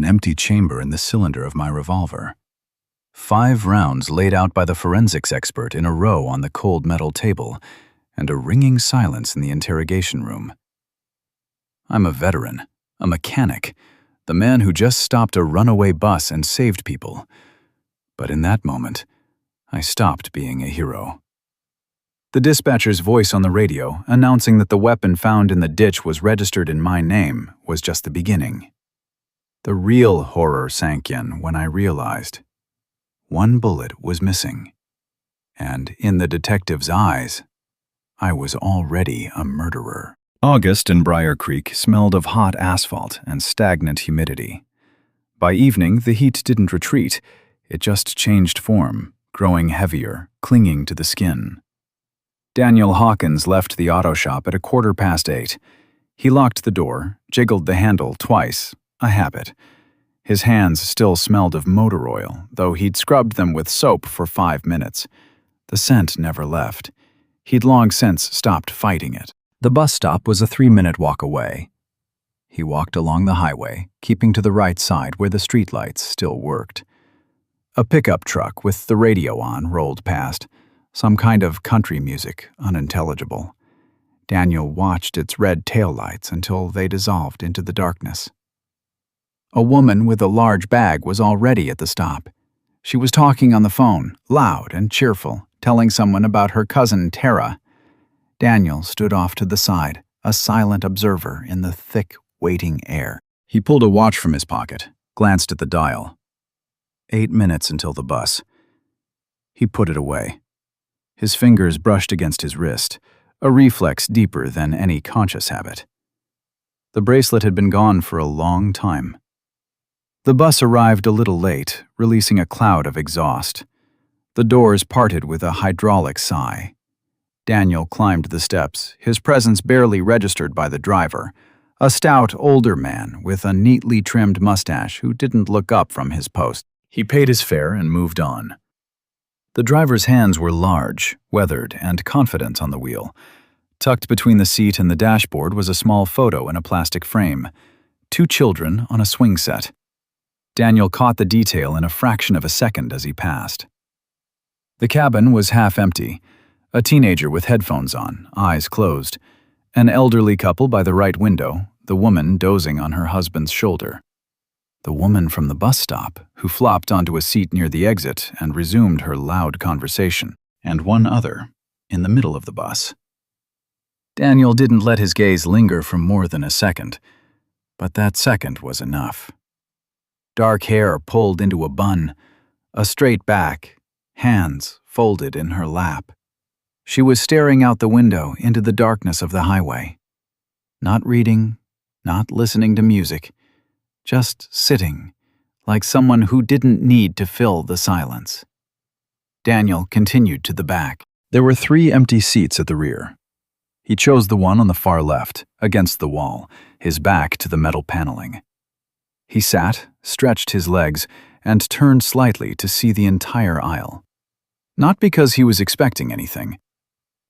an empty chamber in the cylinder of my revolver. 5 rounds laid out by the forensics expert in a row on the cold metal table, and a ringing silence in the interrogation room. I'm a veteran, a mechanic, the man who just stopped a runaway bus and saved people. But in that moment, I stopped being a hero. The dispatcher's voice on the radio, announcing that the weapon found in the ditch was registered in my name, was just the beginning. The real horror sank in when I realized 1 bullet was missing. And in the detective's eyes, I was already a murderer. August in Briar Creek smelled of hot asphalt and stagnant humidity. By evening, the heat didn't retreat. It just changed form, growing heavier, clinging to the skin. Daniel Hawkins left the auto shop at 8:15. He locked the door, jiggled the handle twice, a habit. His hands still smelled of motor oil, though he'd scrubbed them with soap for 5 minutes. The scent never left. He'd long since stopped fighting it. The bus stop was a 3-minute walk away. He walked along the highway, keeping to the right side where the streetlights still worked. A pickup truck with the radio on rolled past, some kind of country music, unintelligible. Daniel watched its red taillights until they dissolved into the darkness. A woman with a large bag was already at the stop. She was talking on the phone, loud and cheerful, telling someone about her cousin Tara. Daniel stood off to the side, a silent observer in the thick, waiting air. He pulled a watch from his pocket, glanced at the dial. 8 minutes until the bus. He put it away. His fingers brushed against his wrist, a reflex deeper than any conscious habit. The bracelet had been gone for a long time. The bus arrived a little late, releasing a cloud of exhaust. The doors parted with a hydraulic sigh. Daniel climbed the steps, his presence barely registered by the driver, a stout, older man with a neatly trimmed mustache who didn't look up from his post. He paid his fare and moved on. The driver's hands were large, weathered, and confident on the wheel. Tucked between the seat and the dashboard was a small photo in a plastic frame. 2 children on a swing set. Daniel caught the detail in a fraction of a second as he passed. The cabin was half empty. A teenager with headphones on, eyes closed. An elderly couple by the right window, the woman dozing on her husband's shoulder. The woman from the bus stop, who flopped onto a seat near the exit and resumed her loud conversation, and one other, in the middle of the bus. Daniel didn't let his gaze linger for more than a second, but that second was enough. Dark hair pulled into a bun, a straight back, hands folded in her lap. She was staring out the window into the darkness of the highway. Not reading, not listening to music, just sitting, like someone who didn't need to fill the silence. Daniel continued to the back. There were 3 empty seats at the rear. He chose the one on the far left, against the wall, his back to the metal paneling. He sat, stretched his legs, and turned slightly to see the entire aisle. Not because he was expecting anything.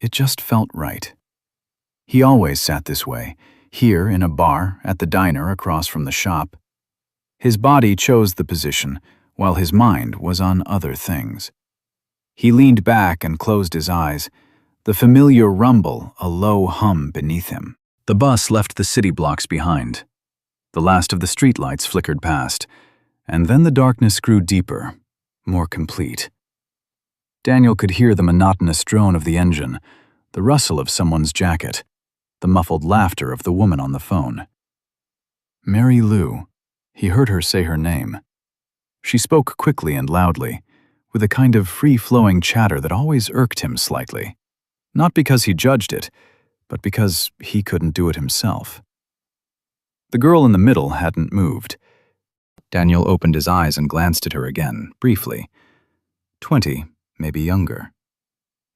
It just felt right. He always sat this way, here in a bar, at the diner across from the shop. His body chose the position, while his mind was on other things. He leaned back and closed his eyes, the familiar rumble a low hum beneath him. The bus left the city blocks behind. The last of the streetlights flickered past, and then the darkness grew deeper, more complete. Daniel could hear the monotonous drone of the engine, the rustle of someone's jacket, the muffled laughter of the woman on the phone. Mary Lou. He heard her say her name. She spoke quickly and loudly, with a kind of free-flowing chatter that always irked him slightly. Not because he judged it, but because he couldn't do it himself. The girl in the middle hadn't moved. Daniel opened his eyes and glanced at her again, briefly. 20, maybe younger.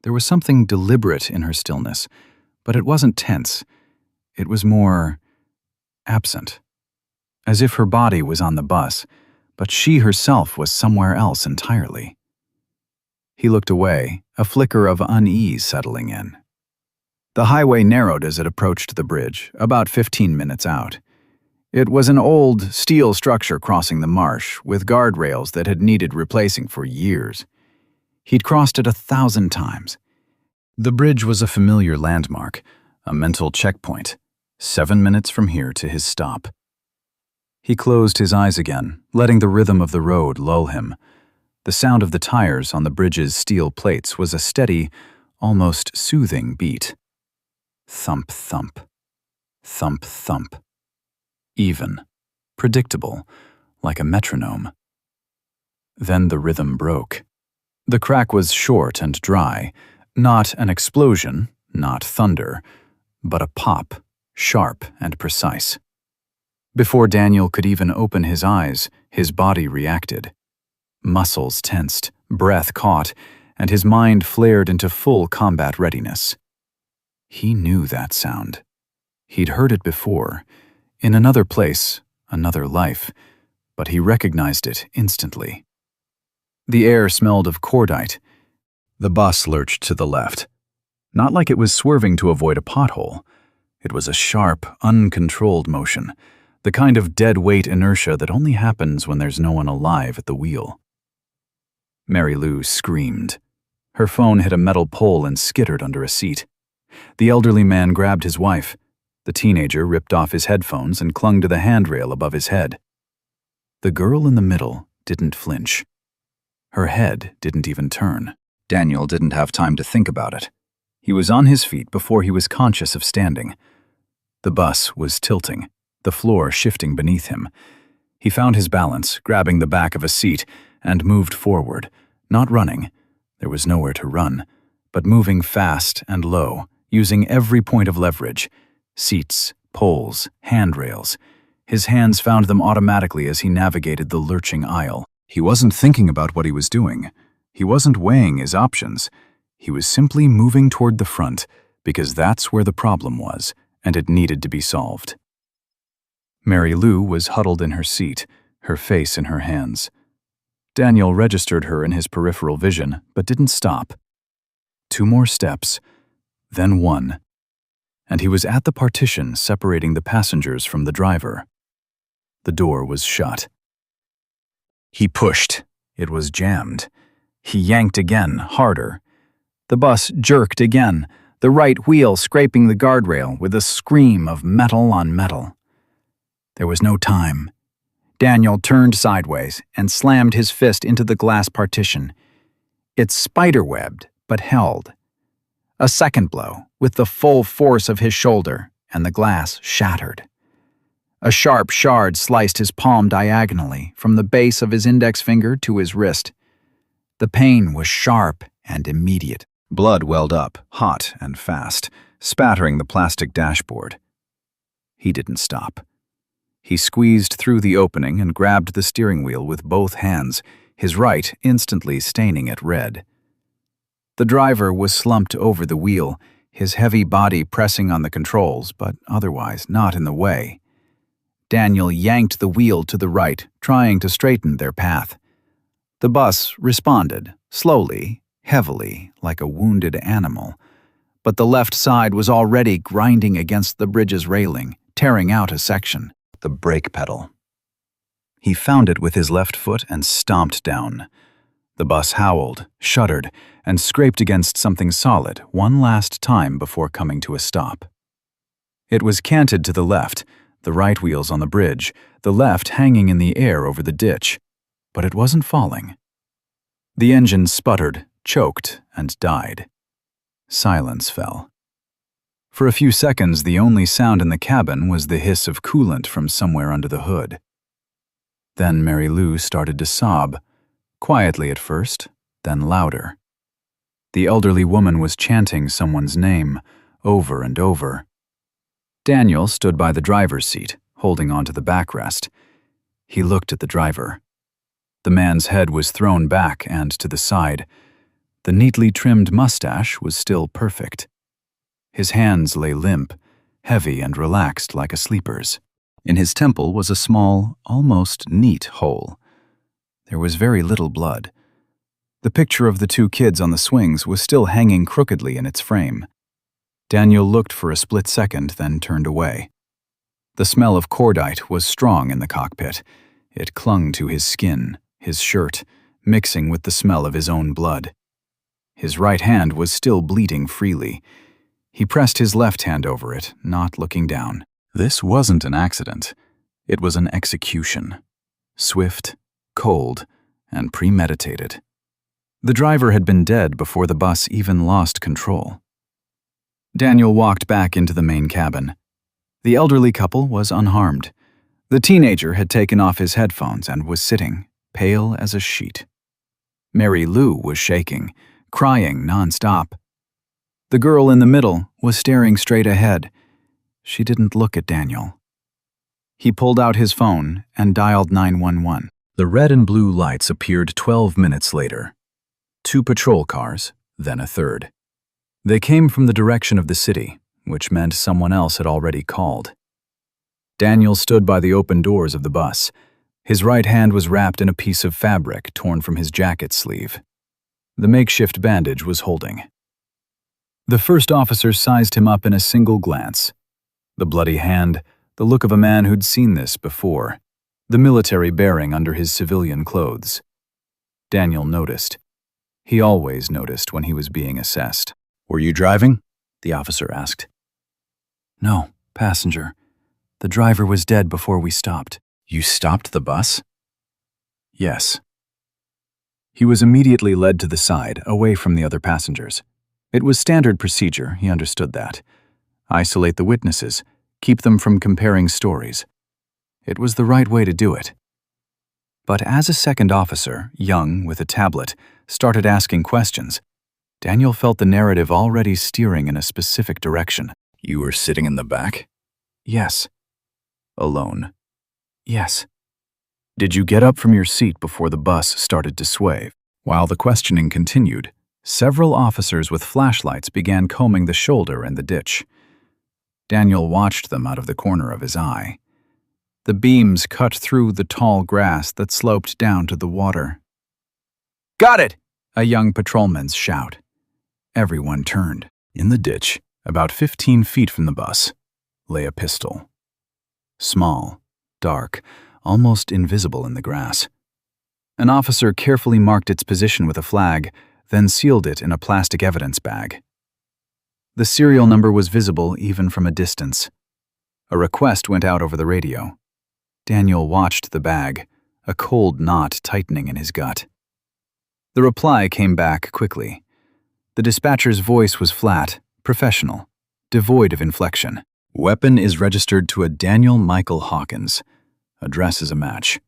There was something deliberate in her stillness, but it wasn't tense. It was more absent. As if her body was on the bus, but she herself was somewhere else entirely. He looked away, a flicker of unease settling in. The highway narrowed as it approached the bridge, about 15 minutes out. It was an old, steel structure crossing the marsh, with guardrails that had needed replacing for years. He'd crossed it 1,000 times. The bridge was a familiar landmark, a mental checkpoint, 7 minutes from here to his stop. He closed his eyes again, letting the rhythm of the road lull him. The sound of the tires on the bridge's steel plates was a steady, almost soothing beat. Thump, thump. Thump, thump. Even, predictable, like a metronome. Then the rhythm broke. The crack was short and dry, not an explosion, not thunder, but a pop, sharp and precise. Before Daniel could even open his eyes, his body reacted. Muscles tensed, breath caught, and his mind flared into full combat readiness. He knew that sound. He'd heard it before, in another place, another life, but he recognized it instantly. The air smelled of cordite. The bus lurched to the left. Not like it was swerving to avoid a pothole. It was a sharp, uncontrolled motion, the kind of dead-weight inertia that only happens when there's no one alive at the wheel. Mary Lou screamed. Her phone hit a metal pole and skittered under a seat. The elderly man grabbed his wife. The teenager ripped off his headphones and clung to the handrail above his head. The girl in the middle didn't flinch. Her head didn't even turn. Daniel didn't have time to think about it. He was on his feet before he was conscious of standing. The bus was tilting, the floor shifting beneath him. He found his balance, grabbing the back of a seat, and moved forward, not running. There was nowhere to run, but moving fast and low, using every point of leverage. Seats, poles, handrails. His hands found them automatically as he navigated the lurching aisle. He wasn't thinking about what he was doing. He wasn't weighing his options. He was simply moving toward the front, because that's where the problem was, and it needed to be solved. Mary Lou was huddled in her seat, her face in her hands. Daniel registered her in his peripheral vision, but didn't stop. 2 more steps, then 1. And he was at the partition separating the passengers from the driver. The door was shut. He pushed. It was jammed. He yanked again, harder. The bus jerked again, the right wheel scraping the guardrail with a scream of metal on metal. There was no time. Daniel turned sideways and slammed his fist into the glass partition. It spiderwebbed, but held. A second blow, with the full force of his shoulder, and the glass shattered. A sharp shard sliced his palm diagonally, from the base of his index finger to his wrist. The pain was sharp and immediate. Blood welled up, hot and fast, spattering the plastic dashboard. He didn't stop. He squeezed through the opening and grabbed the steering wheel with both hands, his right instantly staining it red. The driver was slumped over the wheel, his heavy body pressing on the controls, but otherwise not in the way. Daniel yanked the wheel to the right, trying to straighten their path. The bus responded, slowly, heavily, like a wounded animal. But the left side was already grinding against the bridge's railing, tearing out a section. The brake pedal. He found it with his left foot and stomped down. The bus howled, shuddered, and scraped against something solid one last time before coming to a stop. It was canted to the left, the right wheels on the bridge, the left hanging in the air over the ditch. But it wasn't falling. The engine sputtered, choked, and died. Silence fell. For a few seconds, the only sound in the cabin was the hiss of coolant from somewhere under the hood. Then Mary Lou started to sob, quietly at first, then louder. The elderly woman was chanting someone's name, over and over. Daniel stood by the driver's seat, holding onto the backrest. He looked at the driver. The man's head was thrown back and to the side. The neatly trimmed mustache was still perfect. His hands lay limp, heavy and relaxed like a sleeper's. In his temple was a small, almost neat hole. There was very little blood. The picture of the 2 kids on the swings was still hanging crookedly in its frame. Daniel looked for a split second, then turned away. The smell of cordite was strong in the cockpit. It clung to his skin, his shirt, mixing with the smell of his own blood. His right hand was still bleeding freely. He pressed his left hand over it, not looking down. This wasn't an accident. It was an execution. Swift, cold, and premeditated. The driver had been dead before the bus even lost control. Daniel walked back into the main cabin. The elderly couple was unharmed. The teenager had taken off his headphones and was sitting, pale as a sheet. Mary Lou was shaking, crying nonstop. The girl in the middle was staring straight ahead. She didn't look at Daniel. He pulled out his phone and dialed 911. The red and blue lights appeared 12 minutes later. 2 patrol cars, then a third. They came from the direction of the city, which meant someone else had already called. Daniel stood by the open doors of the bus. His right hand was wrapped in a piece of fabric torn from his jacket sleeve. The makeshift bandage was holding. The first officer sized him up in a single glance. The bloody hand, the look of a man who'd seen this before, the military bearing under his civilian clothes. Daniel noticed. He always noticed when he was being assessed. "Were you driving?" the officer asked. "No, passenger. The driver was dead before we stopped." "You stopped the bus?" "Yes." He was immediately led to the side, away from the other passengers. It was standard procedure, he understood that. Isolate the witnesses, keep them from comparing stories. It was the right way to do it. But as a second officer, young, with a tablet, started asking questions, Daniel felt the narrative already steering in a specific direction. "You were sitting in the back?" "Yes." "Alone?" "Yes." "Did you get up from your seat before the bus started to sway?" While the questioning continued, several officers with flashlights began combing the shoulder and the ditch. Daniel watched them out of the corner of his eye. The beams cut through the tall grass that sloped down to the water. "Got it!" a young patrolman's shout. Everyone turned. In the ditch, about 15 feet from the bus, lay a pistol. Small, dark, almost invisible in the grass. An officer carefully marked its position with a flag, then sealed it in a plastic evidence bag. The serial number was visible even from a distance. A request went out over the radio. Daniel watched the bag, a cold knot tightening in his gut. The reply came back quickly. The dispatcher's voice was flat, professional, devoid of inflection. "Weapon is registered to a Daniel Michael Hawkins. Address is a match."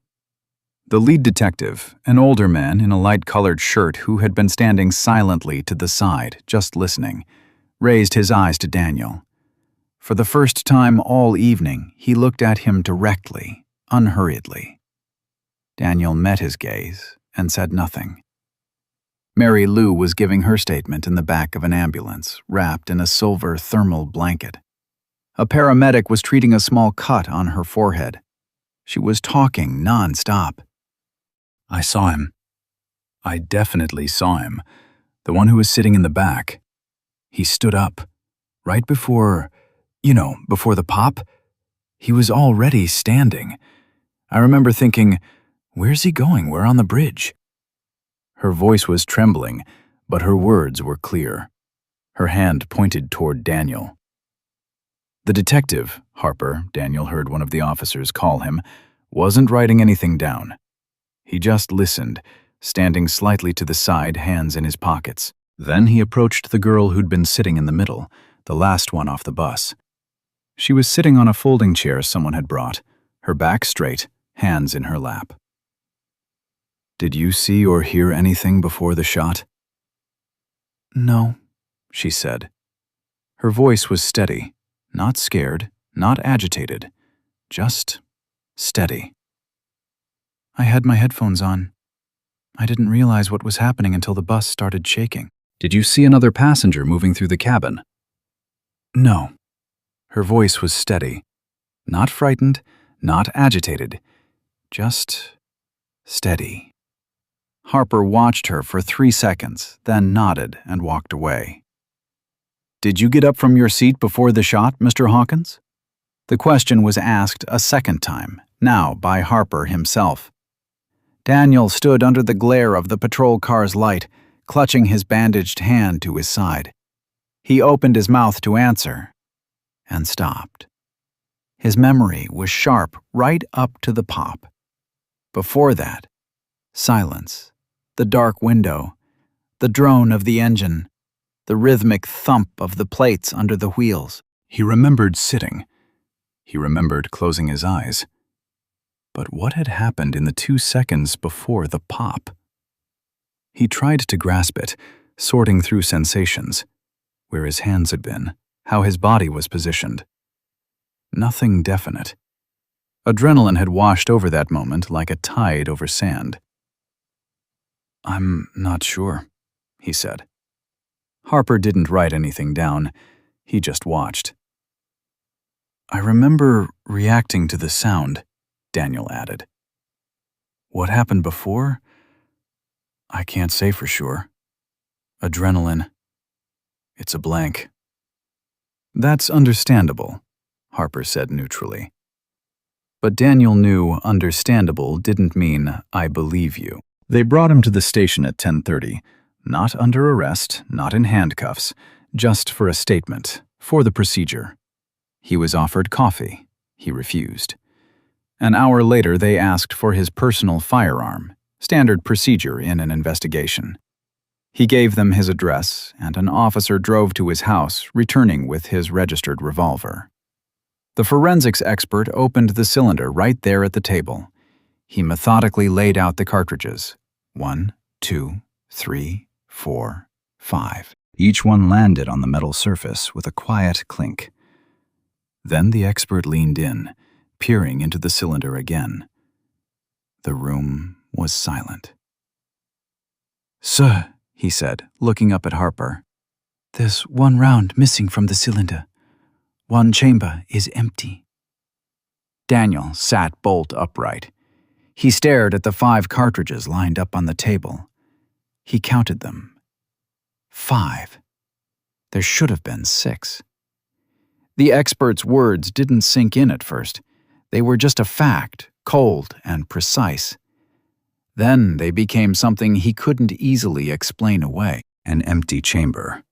The lead detective, an older man in a light-colored shirt who had been standing silently to the side, just listening, raised his eyes to Daniel. For the first time all evening, he looked at him directly, unhurriedly. Daniel met his gaze and said nothing. Mary Lou was giving her statement in the back of an ambulance, wrapped in a silver thermal blanket. A paramedic was treating a small cut on her forehead. She was talking non-stop. "I saw him. I definitely saw him. The one who was sitting in the back. He stood up. Right before, before the pop. He was already standing. I remember thinking, where's he going? We're on the bridge." Her voice was trembling, but her words were clear. Her hand pointed toward Daniel. The detective, Harper, Daniel heard one of the officers call him, wasn't writing anything down. He just listened, standing slightly to the side, hands in his pockets. Then he approached the girl who'd been sitting in the middle, the last one off the bus. She was sitting on a folding chair someone had brought, her back straight, hands in her lap. "Did you see or hear anything before the shot?" "No," she said. Her voice was steady, not scared, not agitated, just steady. "I had my headphones on. I didn't realize what was happening until the bus started shaking." "Did you see another passenger moving through the cabin?" "No." Her voice was steady, not frightened, not agitated, just steady. Harper watched her for 3 seconds, then nodded and walked away. "Did you get up from your seat before the shot, Mr. Hawkins?" The question was asked a second time, now by Harper himself. Daniel stood under the glare of the patrol car's light, clutching his bandaged hand to his side. He opened his mouth to answer, and stopped. His memory was sharp right up to the pop. Before that, silence, the dark window, the drone of the engine, the rhythmic thump of the plates under the wheels. He remembered sitting. He remembered closing his eyes. But what had happened in the 2 seconds before the pop? He tried to grasp it, sorting through sensations, where his hands had been, how his body was positioned. Nothing definite. Adrenaline had washed over that moment like a tide over sand. "I'm not sure," he said. Harper didn't write anything down. He just watched. "I remember reacting to the sound," Daniel added. "What happened before? I can't say for sure. Adrenaline. It's a blank." "That's understandable," Harper said neutrally. But Daniel knew understandable didn't mean I believe you. They brought him to the station at 10:30, not under arrest, not in handcuffs, just for a statement, for the procedure. He was offered coffee. He refused. An hour later, they asked for his personal firearm, standard procedure in an investigation. He gave them his address, and an officer drove to his house, returning with his registered revolver. The forensics expert opened the cylinder right there at the table. He methodically laid out the cartridges. 1, 2, 3, 4, 5. Each one landed on the metal surface with a quiet clink. Then the expert leaned in, peering into the cylinder again. The room was silent. "Sir," he said, looking up at Harper, "there's one round missing from the cylinder. One chamber is empty." Daniel sat bolt upright. He stared at the 5 cartridges lined up on the table. He counted them. 5. There should have been 6. The expert's words didn't sink in at first. They were just a fact, cold and precise. Then they became something he couldn't easily explain away. An empty chamber.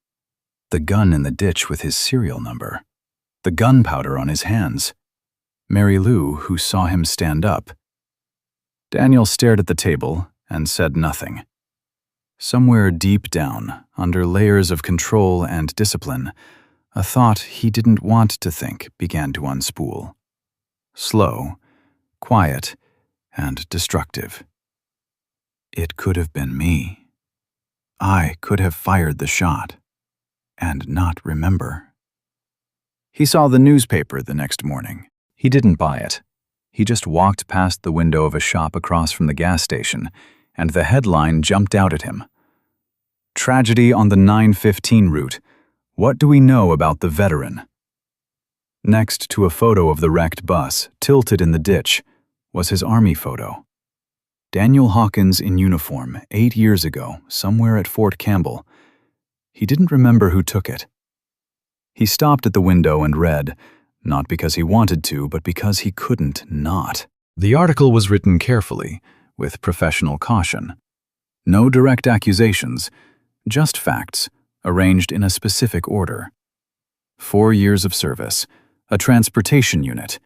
The gun in the ditch with his serial number. The gunpowder on his hands. Mary Lou, who saw him stand up. Daniel stared at the table and said nothing. Somewhere deep down, under layers of control and discipline, a thought he didn't want to think began to unspool. Slow, quiet, and destructive. It could have been me. I could have fired the shot, and not remember. He saw the newspaper the next morning. He didn't buy it. He just walked past the window of a shop across from the gas station, and the headline jumped out at him. "Tragedy on the 915 route. What do we know about the veteran?" Next to a photo of the wrecked bus, tilted in the ditch, was his army photo. Daniel Hawkins in uniform, 8 years ago, somewhere at Fort Campbell. He didn't remember who took it. He stopped at the window and read, not because he wanted to, but because he couldn't not. The article was written carefully, with professional caution. No direct accusations, just facts, arranged in a specific order. 4 years of service, a transportation unit,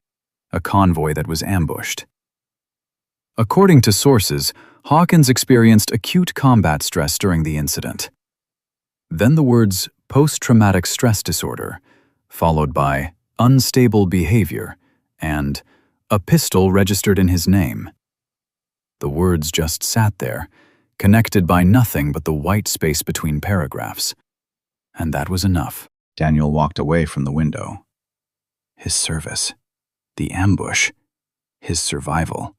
a convoy that was ambushed. According to sources, Hawkins experienced acute combat stress during the incident. Then the words post-traumatic stress disorder, followed by unstable behavior and a pistol registered in his name. The words just sat there, connected by nothing but the white space between paragraphs. And that was enough. Daniel walked away from the window. His service, the ambush, his survival.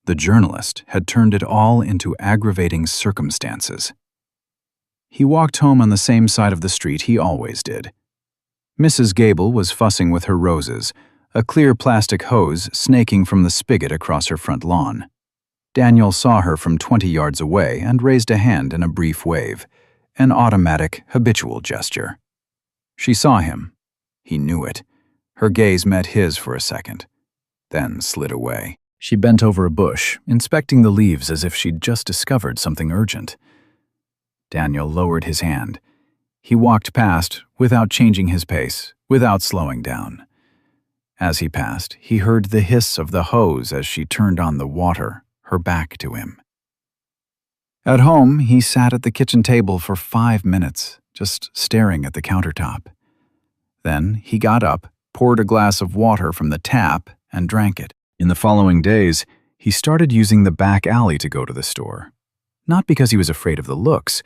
The journalist had turned it all into aggravating circumstances. He walked home on the same side of the street he always did. Mrs. Gable was fussing with her roses, a clear plastic hose snaking from the spigot across her front lawn. Daniel saw her from 20 yards away and raised a hand in a brief wave, an automatic, habitual gesture. She saw him. He knew it. Her gaze met his for a second, then slid away. She bent over a bush, inspecting the leaves as if she'd just discovered something urgent. Daniel lowered his hand. He walked past without changing his pace, without slowing down. As he passed, he heard the hiss of the hose as she turned on the water, her back to him. At home, he sat at the kitchen table for 5 minutes, just staring at the countertop. Then he got up, poured a glass of water from the tap, and drank it. In the following days, he started using the back alley to go to the store. Not because he was afraid of the looks,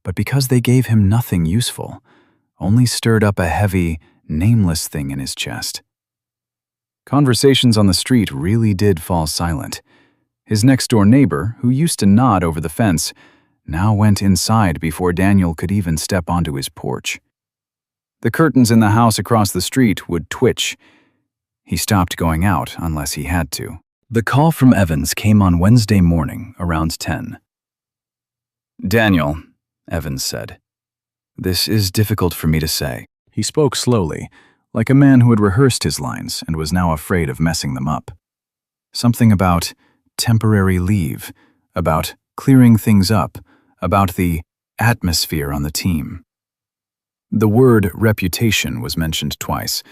but because they gave him nothing useful, only stirred up a heavy, nameless thing in his chest. Conversations on the street really did fall silent. His next-door neighbor, who used to nod over the fence, now went inside before Daniel could even step onto his porch. The curtains in the house across the street would twitch. He stopped going out unless he had to. The call from Evans came on Wednesday morning around 10. "Daniel," Evans said, "this is difficult for me to say." He spoke slowly, like a man who had rehearsed his lines and was now afraid of messing them up. Something about temporary leave, about clearing things up, about the atmosphere on the team. The word reputation was mentioned twice,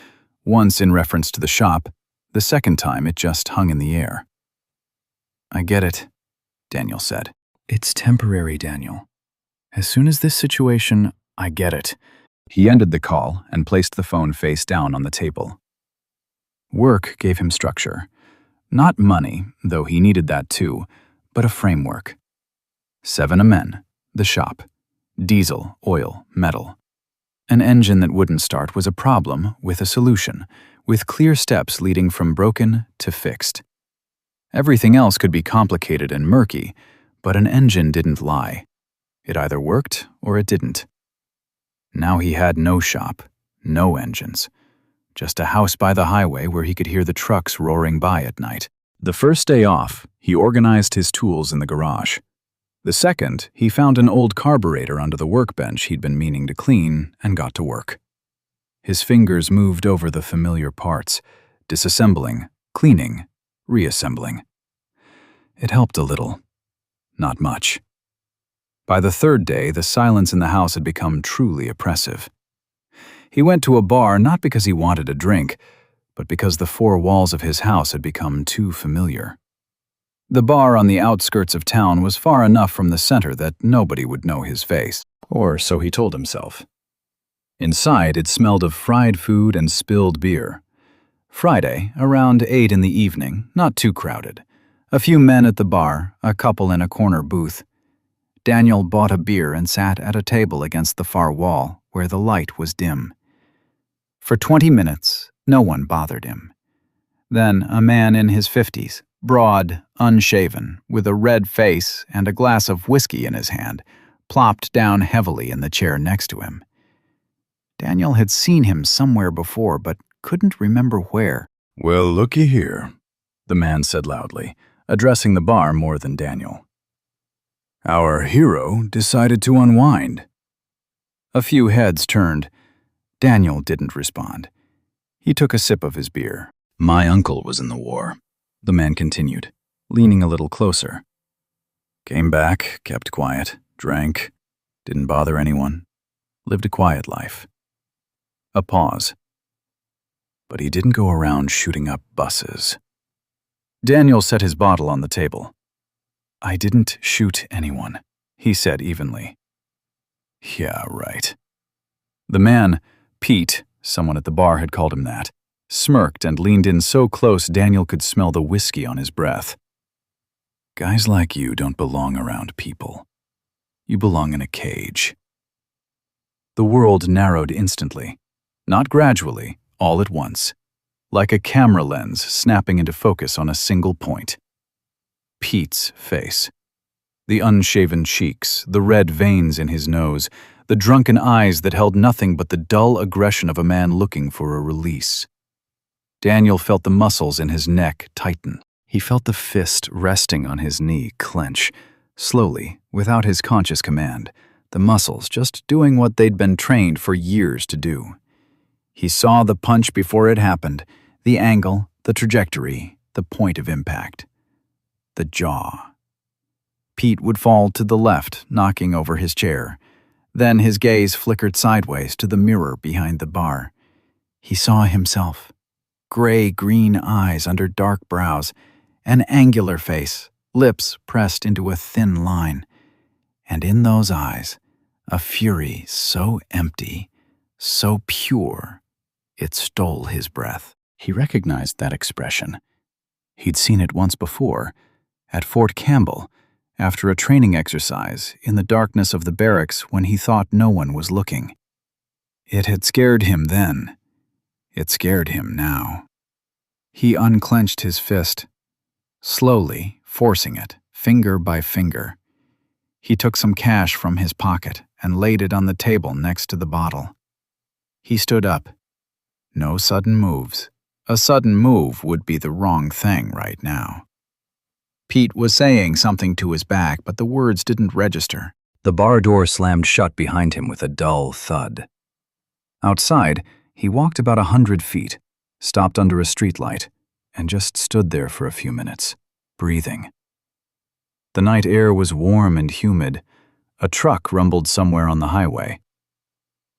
once in reference to the shop, the second time it just hung in the air. "I get it," Daniel said. "It's temporary, Daniel. As soon as this situation, I get it." He ended the call and placed the phone face down on the table. Work gave him structure. Not money, though he needed that too, but a framework. 7 men, the shop, diesel, oil, metal. An engine that wouldn't start was a problem with a solution, with clear steps leading from broken to fixed. Everything else could be complicated and murky, but an engine didn't lie. It either worked or it didn't. Now he had no shop, no engines. Just a house by the highway where he could hear the trucks roaring by at night. The first day off, he organized his tools in the garage. The second, he found an old carburetor under the workbench he'd been meaning to clean and got to work. His fingers moved over the familiar parts, disassembling, cleaning, reassembling. It helped a little. Not much. By the third day, the silence in the house had become truly oppressive. He went to a bar not because he wanted a drink, but because the 4 walls of his house had become too familiar. The bar on the outskirts of town was far enough from the center that nobody would know his face, or so he told himself. Inside, it smelled of fried food and spilled beer. Friday, around 8 in the evening, not too crowded. A few men at the bar, a couple in a corner booth. Daniel bought a beer and sat at a table against the far wall, where the light was dim. For 20 minutes, no one bothered him. Then a man in his 50s, broad, unshaven, with a red face and a glass of whiskey in his hand, plopped down heavily in the chair next to him. Daniel had seen him somewhere before, but couldn't remember where. "Well, looky here," the man said loudly, addressing the bar more than Daniel. "Our hero decided to unwind." A few heads turned. Daniel didn't respond. He took a sip of his beer. "My uncle was in the war," the man continued, leaning a little closer. "Came back, kept quiet, drank, didn't bother anyone, lived a quiet life." A pause. "But he didn't go around shooting up buses." Daniel set his bottle on the table. "I didn't shoot anyone," he said evenly. "Yeah, right." The man, Pete, someone at the bar had called him that, smirked and leaned in so close Daniel could smell the whiskey on his breath. "Guys like you don't belong around people. You belong in a cage." The world narrowed instantly, not gradually, all at once, like a camera lens snapping into focus on a single point. Pete's face. The unshaven cheeks, the red veins in his nose, the drunken eyes that held nothing but the dull aggression of a man looking for a release. Daniel felt the muscles in his neck tighten. He felt the fist resting on his knee clench, slowly, without his conscious command, the muscles just doing what they'd been trained for years to do. He saw the punch before it happened, the angle, the trajectory, the point of impact. The jaw. Pete would fall to the left, knocking over his chair. Then his gaze flickered sideways to the mirror behind the bar. He saw himself. Gray-green eyes under dark brows, an angular face, lips pressed into a thin line. And in those eyes, a fury so empty, so pure, it stole his breath. He recognized that expression. He'd seen it once before, at Fort Campbell, after a training exercise in the darkness of the barracks when he thought no one was looking. It had scared him then. It scared him now. He unclenched his fist, slowly forcing it, finger by finger. He took some cash from his pocket and laid it on the table next to the bottle. He stood up. No sudden moves. A sudden move would be the wrong thing right now. Pete was saying something to his back, but the words didn't register. The bar door slammed shut behind him with a dull thud. Outside, he walked about 100 feet, stopped under a streetlight, and just stood there for a few minutes, breathing. The night air was warm and humid. A truck rumbled somewhere on the highway.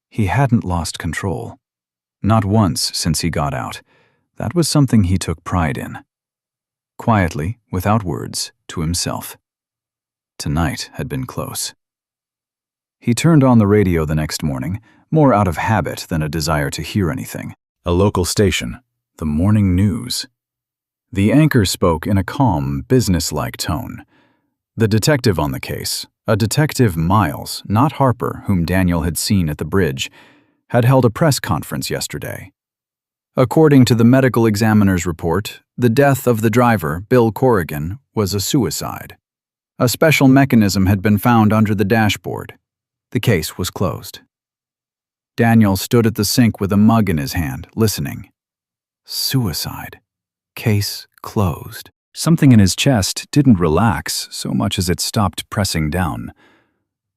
He hadn't lost control. Not once since he got out. That was something he took pride in. Quietly, without words, to himself. Tonight had been close. He turned on the radio the next morning, more out of habit than a desire to hear anything. A local station, the morning news. The anchor spoke in a calm, businesslike tone. The detective on the case, a Detective Miles, not Harper, whom Daniel had seen at the bridge, had held a press conference yesterday. According to the medical examiner's report, the death of the driver, Bill Corrigan, was a suicide. A special mechanism had been found under the dashboard. The case was closed. Daniel stood at the sink with a mug in his hand, listening. Suicide. Case closed. Something in his chest didn't relax so much as it stopped pressing down.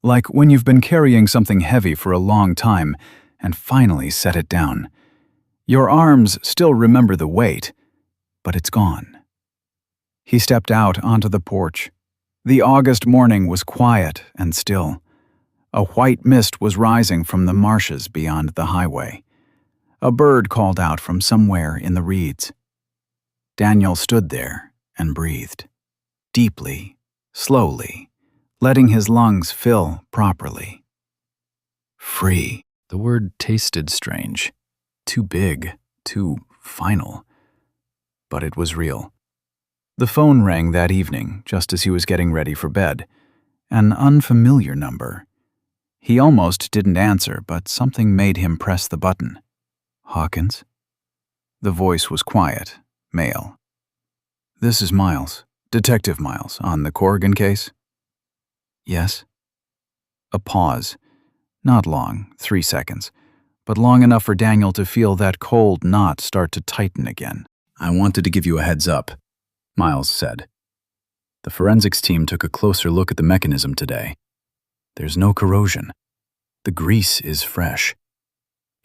Like when you've been carrying something heavy for a long time and finally set it down. Your arms still remember the weight, but it's gone. He stepped out onto the porch. The August morning was quiet and still. A white mist was rising from the marshes beyond the highway. A bird called out from somewhere in the reeds. Daniel stood there and breathed, deeply, slowly, letting his lungs fill properly. Free. The word tasted strange. Too big, too final. But it was real. The phone rang that evening, just as he was getting ready for bed. An unfamiliar number. He almost didn't answer, but something made him press the button. Hawkins? The voice was quiet, male. This is Miles, Detective Miles, on the Corrigan case? Yes. A pause. Not long, 3 seconds, but long enough for Daniel to feel that cold knot start to tighten again. I wanted to give you a heads up, Miles said. The forensics team took a closer look at the mechanism today. There's no corrosion. The grease is fresh.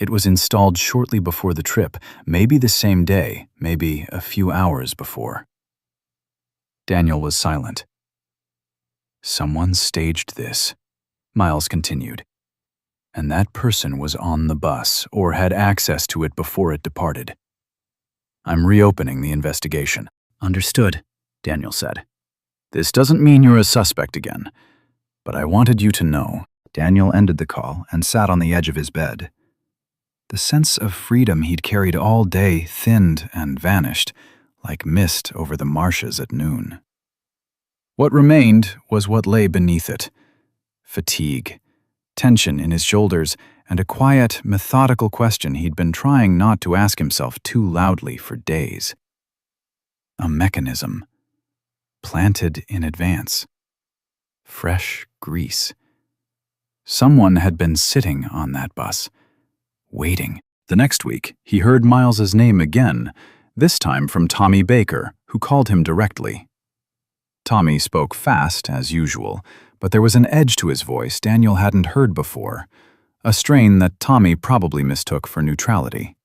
It was installed shortly before the trip, maybe the same day, maybe a few hours before. Daniel was silent. Someone staged this, Miles continued. And that person was on the bus or had access to it before it departed. I'm reopening the investigation. Understood, Daniel said. This doesn't mean you're a suspect again, but I wanted you to know. Daniel ended the call and sat on the edge of his bed. The sense of freedom he'd carried all day thinned and vanished, like mist over the marshes at noon. What remained was what lay beneath it. Fatigue, tension in his shoulders, and a quiet, methodical question he'd been trying not to ask himself too loudly for days. A mechanism. Planted in advance. Fresh grease. Someone had been sitting on that bus, waiting. The next week, he heard Miles's name again, this time from Tommy Baker, who called him directly. Tommy spoke fast, as usual, but there was an edge to his voice Daniel hadn't heard before, a strain that Tommy probably mistook for neutrality.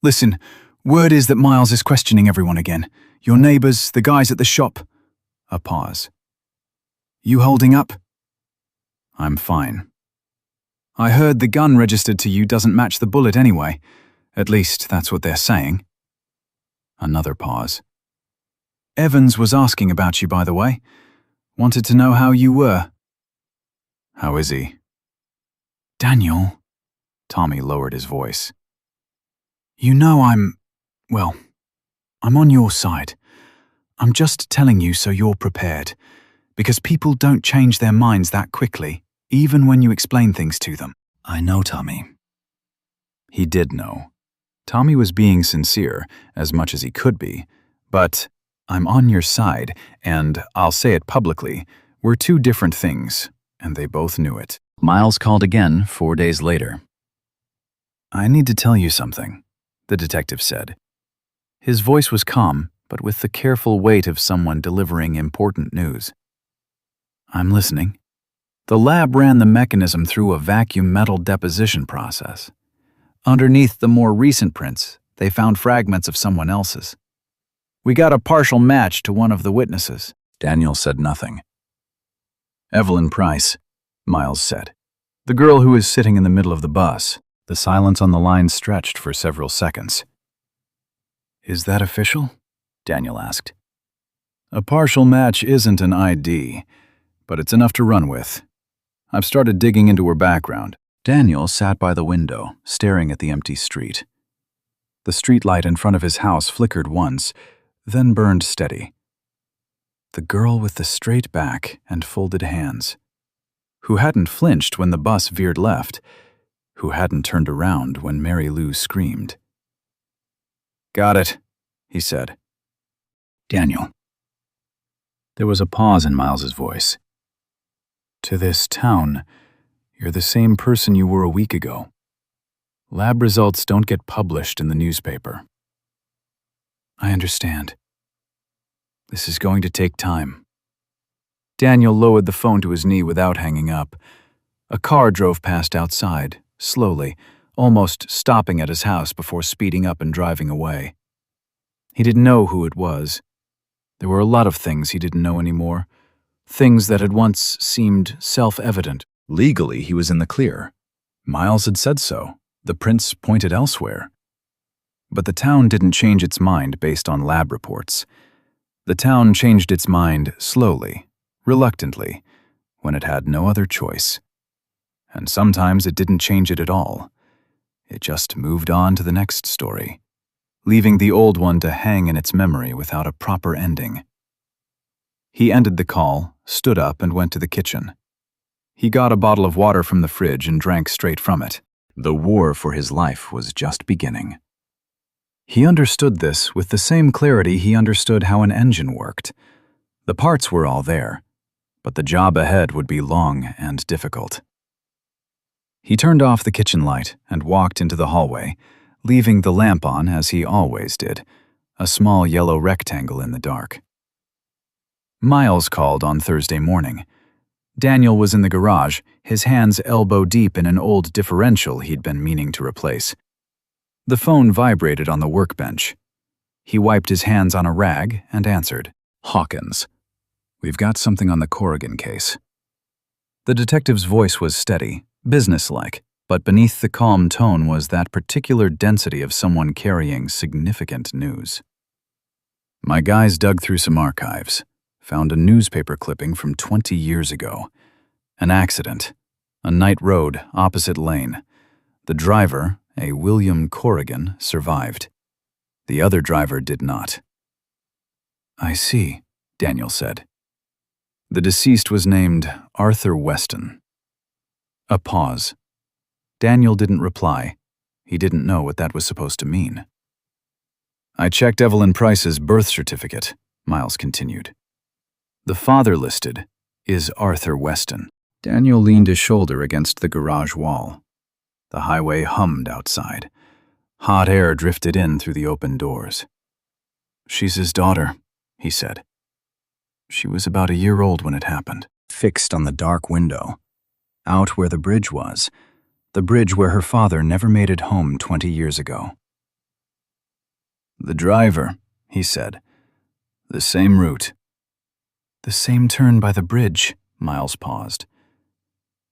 Listen, word is that Miles is questioning everyone again. Your neighbors, the guys at the shop. A pause. You holding up? I'm fine. I heard the gun registered to you doesn't match the bullet anyway. At least that's what they're saying. Another pause. Evans was asking about you, by the way. Wanted to know how you were. How is he? Daniel. Tommy lowered his voice. You know I'm on your side. I'm just telling you so you're prepared. Because people don't change their minds that quickly, even when you explain things to them. I know, Tommy. He did know. Tommy was being sincere, as much as he could be, but I'm on your side, and I'll say it publicly, we're two different things, and they both knew it. Miles called again 4 days later. I need to tell you something, the detective said. His voice was calm, but with the careful weight of someone delivering important news. I'm listening. The lab ran the mechanism through a vacuum metal deposition process. Underneath the more recent prints, they found fragments of someone else's. We got a partial match to one of the witnesses. Daniel said nothing. Evelyn Price, Miles said. The girl who was sitting in the middle of the bus. The silence on the line stretched for several seconds. Is that official? Daniel asked. A partial match isn't an ID, but it's enough to run with. I've started digging into her background. Daniel sat by the window, staring at the empty street. The streetlight in front of his house flickered once, then burned steady. The girl with the straight back and folded hands, who hadn't flinched when the bus veered left, who hadn't turned around when Mary Lou screamed. Got it, he said. Daniel. There was a pause in Miles's voice. To this town, you're the same person you were a week ago. Lab results don't get published in the newspaper. I understand. This is going to take time. Daniel lowered the phone to his knee without hanging up. A car drove past outside, slowly, almost stopping at his house before speeding up and driving away. He didn't know who it was. There were a lot of things he didn't know anymore, things that had once seemed self-evident. Legally, he was in the clear. Miles had said so. The prints pointed elsewhere. But the town didn't change its mind based on lab reports. The town changed its mind slowly, reluctantly, when it had no other choice. And sometimes it didn't change it at all. It just moved on to the next story, leaving the old one to hang in its memory without a proper ending. He ended the call, stood up, and went to the kitchen. He got a bottle of water from the fridge and drank straight from it. The war for his life was just beginning. He understood this with the same clarity he understood how an engine worked. The parts were all there, but the job ahead would be long and difficult. He turned off the kitchen light and walked into the hallway, leaving the lamp on as he always did, a small yellow rectangle in the dark. Miles called on Thursday morning. Daniel was in the garage, his hands elbow-deep in an old differential he'd been meaning to replace. The phone vibrated on the workbench. He wiped his hands on a rag and answered. Hawkins. We've got something on the Corrigan case. The detective's voice was steady, businesslike, but beneath the calm tone was that particular density of someone carrying significant news. My guys dug through some archives, found a newspaper clipping from 20 years ago. An accident, a night road, opposite lane. The driver, a William Corrigan, survived. The other driver did not. I see, Daniel said. The deceased was named Arthur Weston. A pause. Daniel didn't reply. He didn't know what that was supposed to mean. I checked Evelyn Price's birth certificate, Miles continued. The father listed is Arthur Weston. Daniel leaned his shoulder against the garage wall. The highway hummed outside. Hot air drifted in through the open doors. She's his daughter, he said. She was about a year old when it happened. Fixed on the dark window. Out where the bridge was, the bridge where her father never made it home 20 years ago. "The driver," he said. "The same route." "The same turn by the bridge," Miles paused.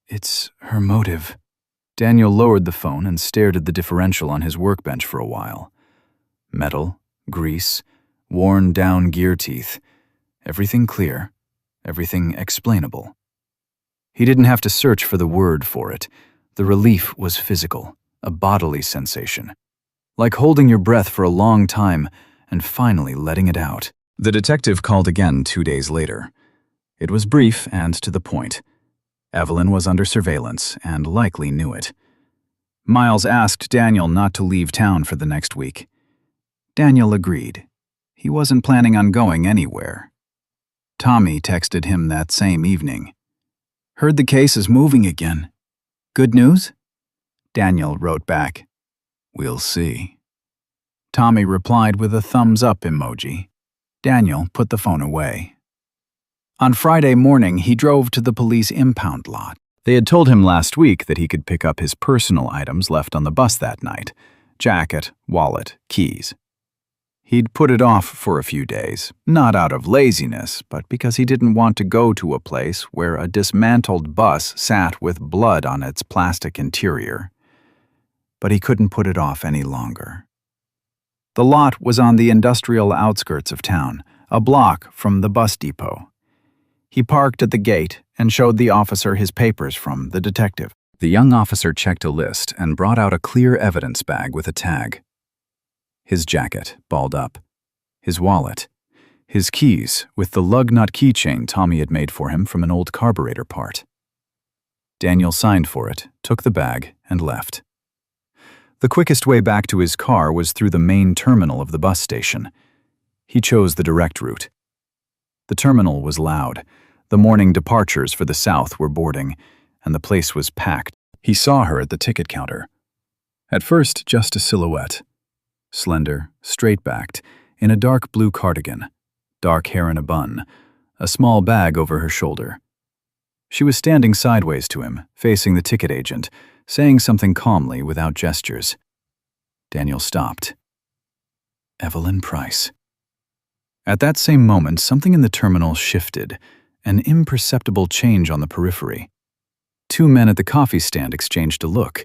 "It's her motive." Daniel lowered the phone and stared at the differential on his workbench for a while. Metal, grease, worn-down gear teeth. Everything clear, everything explainable. He didn't have to search for the word for it. The relief was physical, a bodily sensation. Like holding your breath for a long time and finally letting it out. The detective called again 2 days later. It was brief and to the point. Evelyn was under surveillance and likely knew it. Miles asked Daniel not to leave town for the next week. Daniel agreed. He wasn't planning on going anywhere. Tommy texted him that same evening. "Heard the case is moving again. Good news?" Daniel wrote back, "We'll see." Tommy replied with a thumbs-up emoji. Daniel put the phone away. On Friday morning, he drove to the police impound lot. They had told him last week that he could pick up his personal items left on the bus that night: jacket, wallet, keys. He'd put it off for a few days, not out of laziness, but because he didn't want to go to a place where a dismantled bus sat with blood on its plastic interior. But he couldn't put it off any longer. The lot was on the industrial outskirts of town, a block from the bus depot. He parked at the gate and showed the officer his papers from the detective. The young officer checked a list and brought out a clear evidence bag with a tag. His jacket, balled up. His wallet. His keys, with the lug nut keychain Tommy had made for him from an old carburetor part. Daniel signed for it, took the bag, and left. The quickest way back to his car was through the main terminal of the bus station. He chose the direct route. The terminal was loud. The morning departures for the south were boarding, and the place was packed. He saw her at the ticket counter. At first, just a silhouette. Slender, straight-backed, in a dark blue cardigan, dark hair in a bun, a small bag over her shoulder. She was standing sideways to him, facing the ticket agent, saying something calmly without gestures. Daniel stopped. Evelyn Price. At that same moment, something in the terminal shifted, an imperceptible change on the periphery. 2 men at the coffee stand exchanged a look.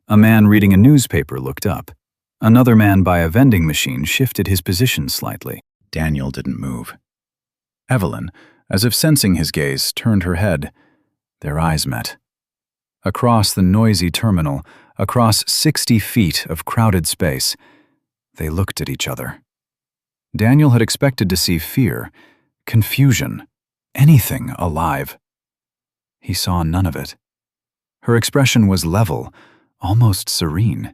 A man reading a newspaper looked up. Another man by a vending machine shifted his position slightly. Daniel didn't move. Evelyn, as if sensing his gaze, turned her head. Their eyes met. Across the noisy terminal, across 60 feet of crowded space, they looked at each other. Daniel had expected to see fear, confusion, anything alive. He saw none of it. Her expression was level, almost serene.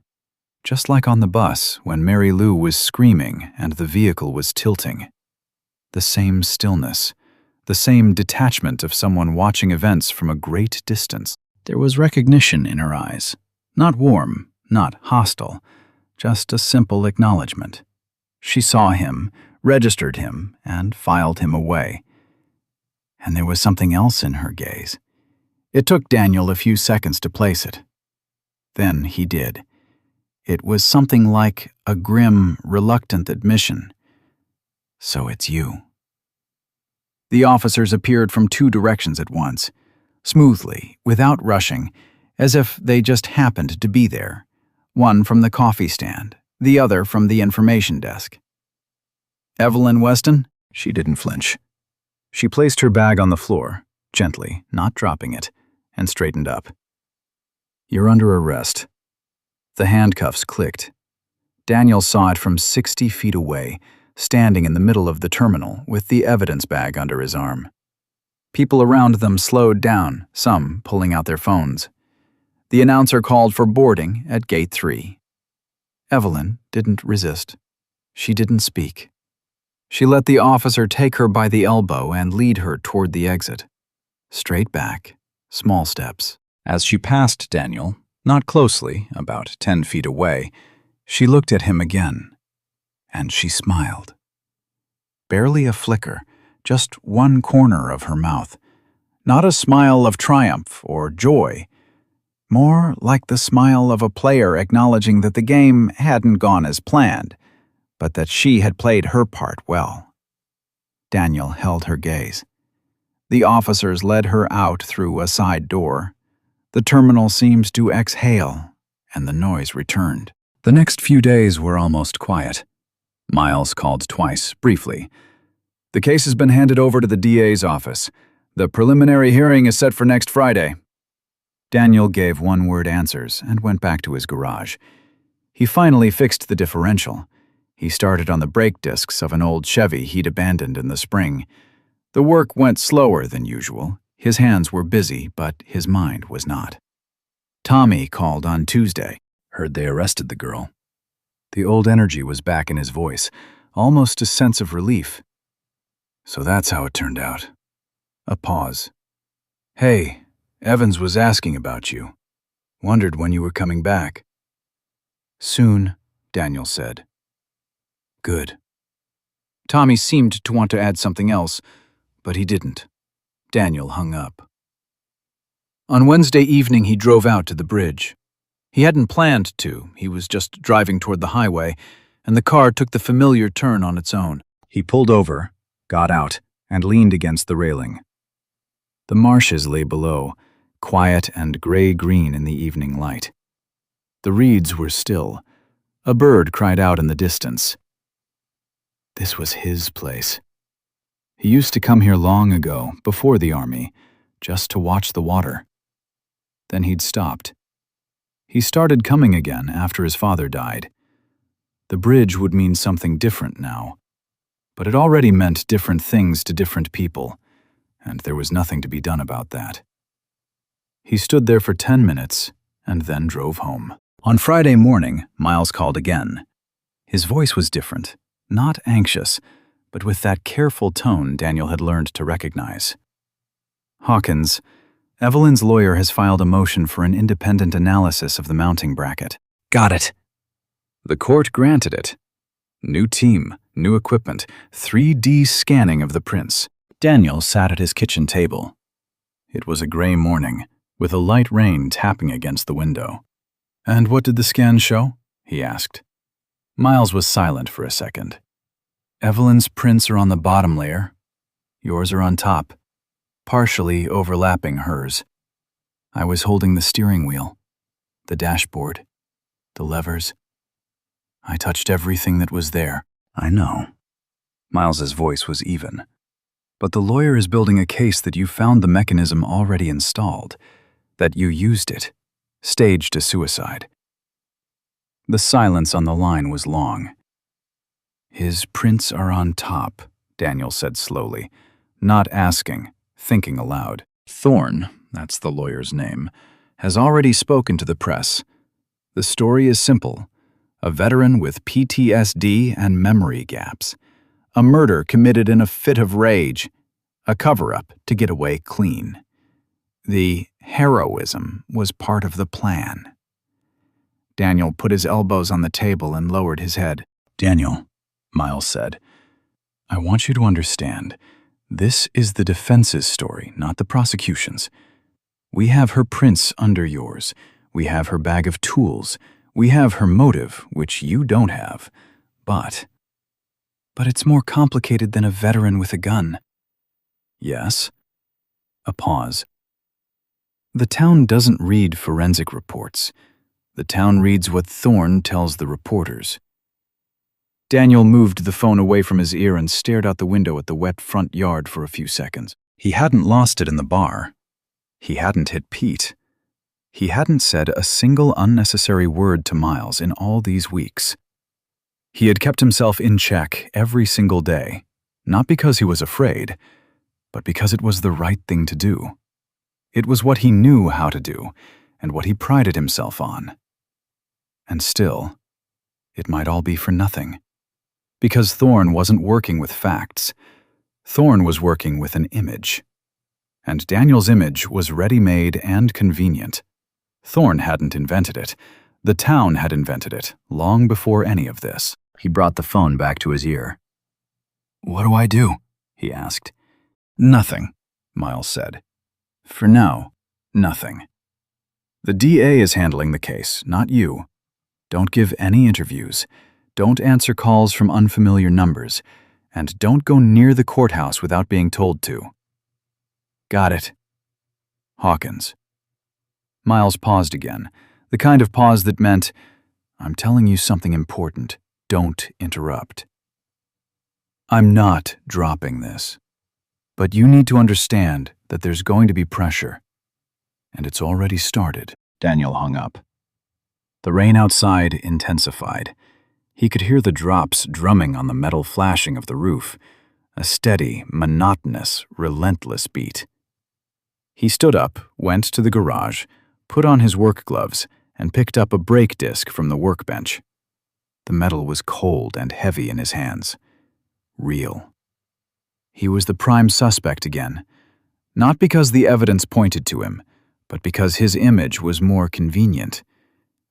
Just like on the bus when Mary Lou was screaming and the vehicle was tilting. The same stillness, the same detachment of someone watching events from a great distance. There was recognition in her eyes. Not warm, not hostile, just a simple acknowledgement. She saw him, registered him, and filed him away. And there was something else in her gaze. It took Daniel a few seconds to place it. Then he did. It was something like a grim, reluctant admission. "So it's you." The officers appeared from 2 directions at once, smoothly, without rushing, as if they just happened to be there. One from the coffee stand, the other from the information desk. "Evelyn Weston?" She didn't flinch. She placed her bag on the floor, gently, not dropping it, and straightened up. "You're under arrest." The handcuffs clicked. Daniel saw it from 60 feet away, standing in the middle of the terminal with the evidence bag under his arm. People around them slowed down, some pulling out their phones. The announcer called for boarding at Gate 3. Evelyn didn't resist. She didn't speak. She let the officer take her by the elbow and lead her toward the exit. Straight back, small steps. As she passed Daniel, not closely, about 10 feet away, she looked at him again, and she smiled. Barely a flicker, just one corner of her mouth. Not a smile of triumph or joy, more like the smile of a player acknowledging that the game hadn't gone as planned, but that she had played her part well. Daniel held her gaze. The officers led her out through a side door. The terminal seemed to exhale, and the noise returned. The next few days were almost quiet. Miles called twice, briefly. "The case has been handed over to the DA's office. The preliminary hearing is set for next Friday." Daniel gave one-word answers and went back to his garage. He finally fixed the differential. He started on the brake discs of an old Chevy he'd abandoned in the spring. The work went slower than usual. His hands were busy, but his mind was not. Tommy called on Tuesday. "Heard they arrested the girl." The old energy was back in his voice, almost a sense of relief. "So that's how it turned out." A pause. "Hey, Evans was asking about you. Wondered when you were coming back." "Soon," Daniel said. "Good." Tommy seemed to want to add something else, but he didn't. Daniel hung up. On Wednesday evening, he drove out to the bridge. He hadn't planned to. He was just driving toward the highway, and the car took the familiar turn on its own. He pulled over, got out, and leaned against the railing. The marshes lay below, quiet and gray-green in the evening light. The reeds were still. A bird cried out in the distance. This was his place. He used to come here long ago, before the army, just to watch the water. Then he'd stopped. He started coming again after his father died. The bridge would mean something different now, but it already meant different things to different people, and there was nothing to be done about that. He stood there for 10 minutes and then drove home. On Friday morning, Miles called again. His voice was different, not anxious, but with that careful tone Daniel had learned to recognize. "Hawkins, Evelyn's lawyer has filed a motion for an independent analysis of the mounting bracket." "Got it." The court granted it. New team, new equipment, 3D scanning of the prints. Daniel sat at his kitchen table. It was a gray morning, with a light rain tapping against the window. "And what did the scan show?" he asked. Miles was silent for a second. "Evelyn's prints are on the bottom layer. Yours are on top, partially overlapping hers. I was holding the steering wheel, the dashboard, the levers. I touched everything that was there." "I know." Miles's voice was even. "But the lawyer is building a case that you found the mechanism already installed, that you used it, staged a suicide." The silence on the line was long. "His prints are on top," Daniel said slowly, not asking, thinking aloud. "Thorne, that's the lawyer's name, has already spoken to the press. The story is simple. A veteran with PTSD and memory gaps. A murder committed in a fit of rage. A cover-up to get away clean. The heroism was part of the plan." Daniel put his elbows on the table and lowered his head. "Daniel," Miles said, "I want you to understand. This is the defense's story, not the prosecution's. We have her prints under yours. We have her bag of tools. We have her motive, which you don't have. But it's more complicated than a veteran with a gun." "Yes?" A pause. "The town doesn't read forensic reports. The town reads what Thorne tells the reporters." Daniel moved the phone away from his ear and stared out the window at the wet front yard for a few seconds. He hadn't lost it in the bar. He hadn't hit Pete. He hadn't said a single unnecessary word to Miles in all these weeks. He had kept himself in check every single day, not because he was afraid, but because it was the right thing to do. It was what he knew how to do, and what he prided himself on. And still, it might all be for nothing. Because Thorne wasn't working with facts. Thorne was working with an image. And Daniel's image was ready-made and convenient. Thorne hadn't invented it. The town had invented it, long before any of this. He brought the phone back to his ear. "What do I do?" he asked. "Nothing," Miles said. "For now, nothing." The DA is handling the case, not you. Don't give any interviews. Don't answer calls from unfamiliar numbers. And don't go near the courthouse without being told to. Got it. Hawkins. Miles paused again, the kind of pause that meant, I'm telling you something important. Don't interrupt. I'm not dropping this. But you need to understand that there's going to be pressure. And it's already started. Daniel hung up. The rain outside intensified. He could hear the drops drumming on the metal flashing of the roof, a steady, monotonous, relentless beat. He stood up, went to the garage, put on his work gloves, and picked up a brake disc from the workbench. The metal was cold and heavy in his hands. Real. He was the prime suspect again, not because the evidence pointed to him, but because his image was more convenient.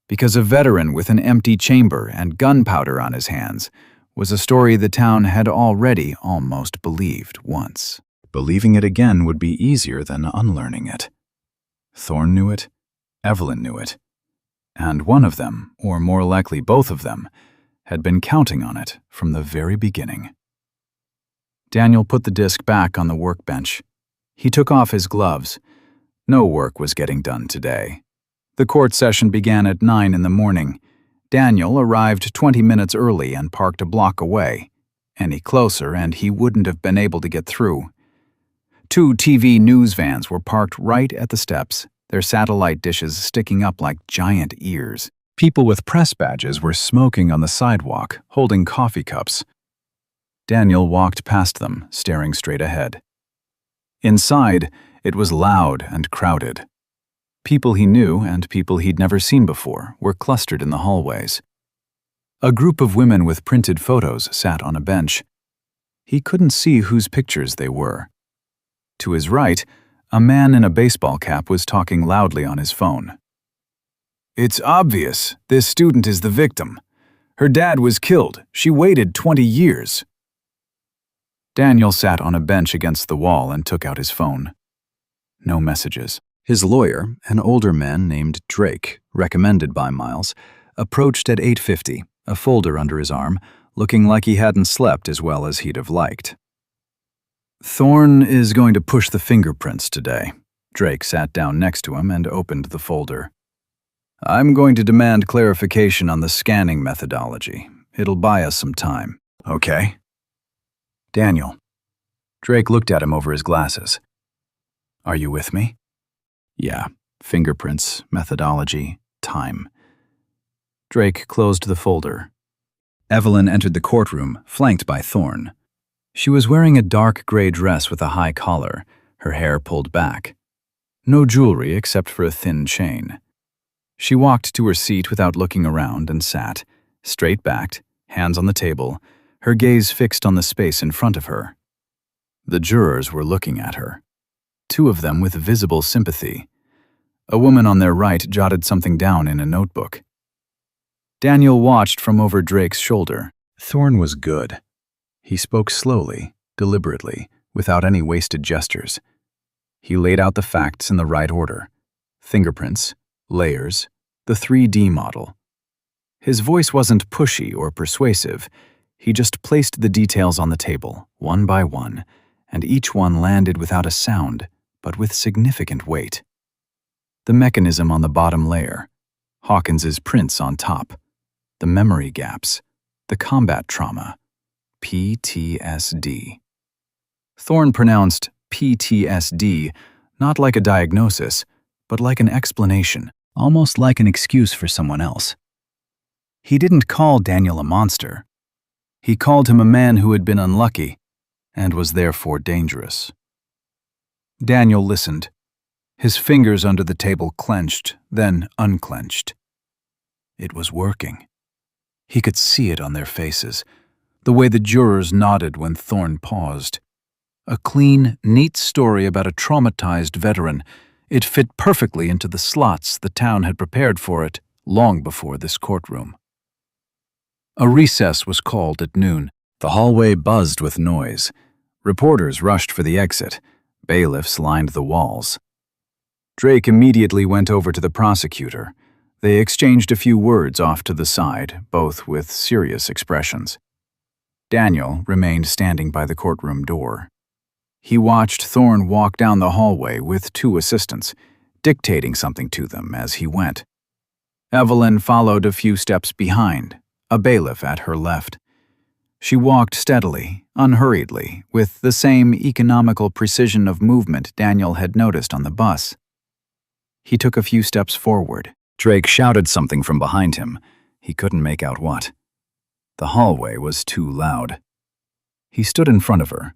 Because a veteran with an empty chamber and gunpowder on his hands was a story the town had already almost believed once. Believing it again would be easier than unlearning it. Thorne knew it, Evelyn knew it, and one of them, or more likely both of them, had been counting on it from the very beginning. Daniel put the disc back on the workbench. He took off his gloves. No work was getting done today. The court session began at 9 in the morning. Daniel arrived 20 minutes early and parked a block away. Any closer and he wouldn't have been able to get through. 2 TV news vans were parked right at the steps, their satellite dishes sticking up like giant ears. People with press badges were smoking on the sidewalk, holding coffee cups. Daniel walked past them, staring straight ahead. Inside, it was loud and crowded. People he knew and people he'd never seen before were clustered in the hallways. A group of women with printed photos sat on a bench. He couldn't see whose pictures they were. To his right, a man in a baseball cap was talking loudly on his phone. It's obvious this student is the victim. Her dad was killed. She waited 20 years. Daniel sat on a bench against the wall and took out his phone. No messages. His lawyer, an older man named Drake, recommended by Miles, approached at 8:50, a folder under his arm, looking like he hadn't slept as well as he'd have liked. Thorne is going to push the fingerprints today. Drake sat down next to him and opened the folder. I'm going to demand clarification on the scanning methodology. It'll buy us some time. Okay? Daniel. Drake looked at him over his glasses. Are you with me? Yeah. Fingerprints, methodology, time. Drake closed the folder. Evelyn entered the courtroom, flanked by Thorne. She was wearing a dark gray dress with a high collar, her hair pulled back. No jewelry except for a thin chain. She walked to her seat without looking around and sat, straight-backed, hands on the table, her gaze fixed on the space in front of her. The jurors were looking at her, 2 of them with visible sympathy. A woman on their right jotted something down in a notebook. Daniel watched from over Drake's shoulder. Thorne was good. He spoke slowly, deliberately, without any wasted gestures. He laid out the facts in the right order. Fingerprints, layers, the 3D model. His voice wasn't pushy or persuasive. He just placed the details on the table, one by one, and each one landed without a sound, but with significant weight. The mechanism on the bottom layer, Hawkins's prints on top, the memory gaps, the combat trauma, PTSD. Thorne pronounced PTSD not like a diagnosis, but like an explanation, almost like an excuse for someone else. He didn't call Daniel a monster. He called him a man who had been unlucky and was therefore dangerous. Daniel listened. His fingers under the table clenched, then unclenched. It was working. He could see it on their faces, the way the jurors nodded when Thorne paused. A clean, neat story about a traumatized veteran. It fit perfectly into the slots the town had prepared for it long before this courtroom. A recess was called at noon. The hallway buzzed with noise. Reporters rushed for the exit. Bailiffs lined the walls. Drake immediately went over to the prosecutor. They exchanged a few words off to the side, both with serious expressions. Daniel remained standing by the courtroom door. He watched Thorne walk down the hallway with two assistants, dictating something to them as he went. Evelyn followed a few steps behind, a bailiff at her left. She walked steadily, unhurriedly, with the same economical precision of movement Daniel had noticed on the bus. He took a few steps forward. Drake shouted something from behind him. He couldn't make out what. The hallway was too loud. He stood in front of her.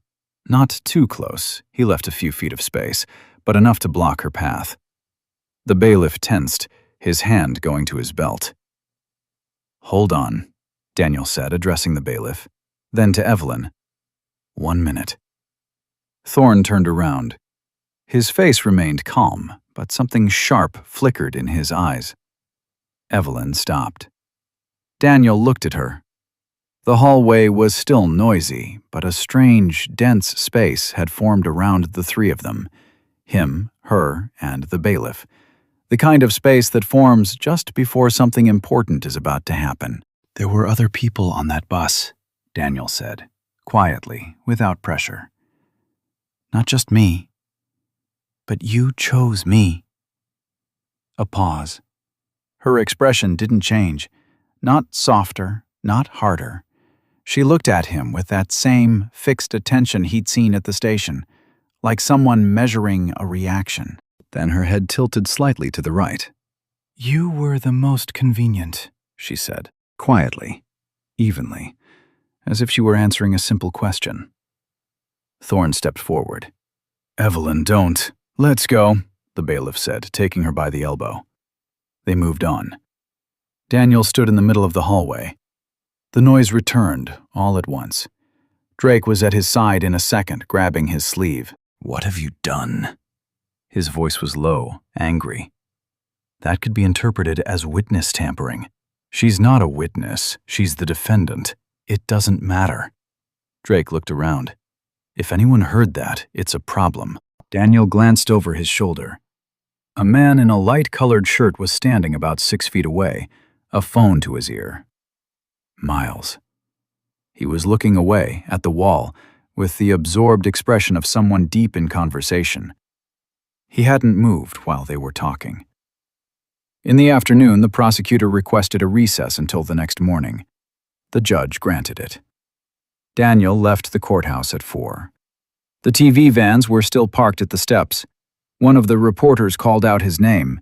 Not too close, he left a few feet of space, but enough to block her path. The bailiff tensed, his hand going to his belt. "Hold on," Daniel said, addressing the bailiff. Then to Evelyn, "1 minute." Thorne turned around. His face remained calm, but something sharp flickered in his eyes. Evelyn stopped. Daniel looked at her. The hallway was still noisy, but a strange, dense space had formed around the three of them, him, her, and the bailiff, the kind of space that forms just before something important is about to happen. "There were other people on that bus," Daniel said, quietly, without pressure. "Not just me. But you chose me." A pause. Her expression didn't change. Not softer, not harder. She looked at him with that same fixed attention he'd seen at the station, like someone measuring a reaction. Then her head tilted slightly to the right. "You were the most convenient," she said, quietly, evenly, as if she were answering a simple question. Thorne stepped forward. "Evelyn, don't. Let's go," the bailiff said, taking her by the elbow. They moved on. Daniel stood in the middle of the hallway. The noise returned, all at once. Drake was at his side in a second, grabbing his sleeve. "What have you done?" His voice was low, angry. That could be interpreted as witness tampering. "She's not a witness, she's the defendant. It doesn't matter." Drake looked around. If anyone heard that, it's a problem. Daniel glanced over his shoulder. A man in a light-colored shirt was standing about 6 feet away, a phone to his ear. Miles. He was looking away, at the wall, with the absorbed expression of someone deep in conversation. He hadn't moved while they were talking. In the afternoon, the prosecutor requested a recess until the next morning. The judge granted it. Daniel left the courthouse at 4. The TV vans were still parked at the steps. One of the reporters called out his name.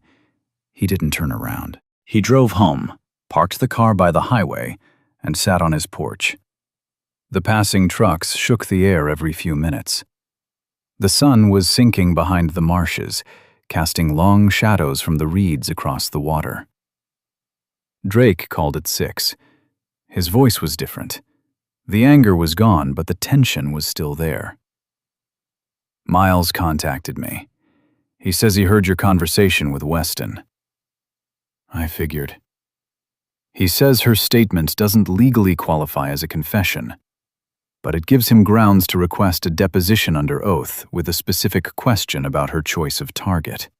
He didn't turn around. He drove home, parked the car by the highway, and sat on his porch. The passing trucks shook the air every few minutes. The sun was sinking behind the marshes, casting long shadows from the reeds across the water. Drake called at 6. His voice was different. The anger was gone, but the tension was still there. "Miles contacted me. He says he heard your conversation with Weston." I figured. "He says her statement doesn't legally qualify as a confession, but it gives him grounds to request a deposition under oath with a specific question about her choice of target."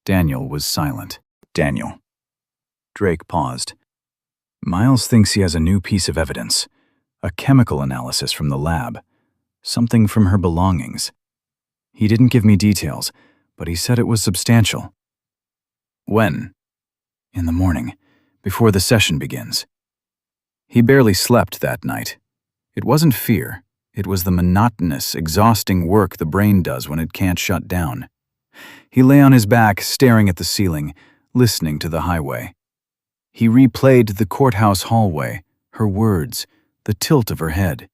Daniel was silent. "Daniel." Drake paused. "Miles thinks he has a new piece of evidence, a chemical analysis from the lab, something from her belongings. He didn't give me details, but he said it was substantial." "When?" "In the morning, before the session begins." He barely slept that night. It wasn't fear. It was the monotonous, exhausting work the brain does when it can't shut down. He lay on his back, staring at the ceiling, listening to the highway. He replayed the courthouse hallway, her words, the tilt of her head.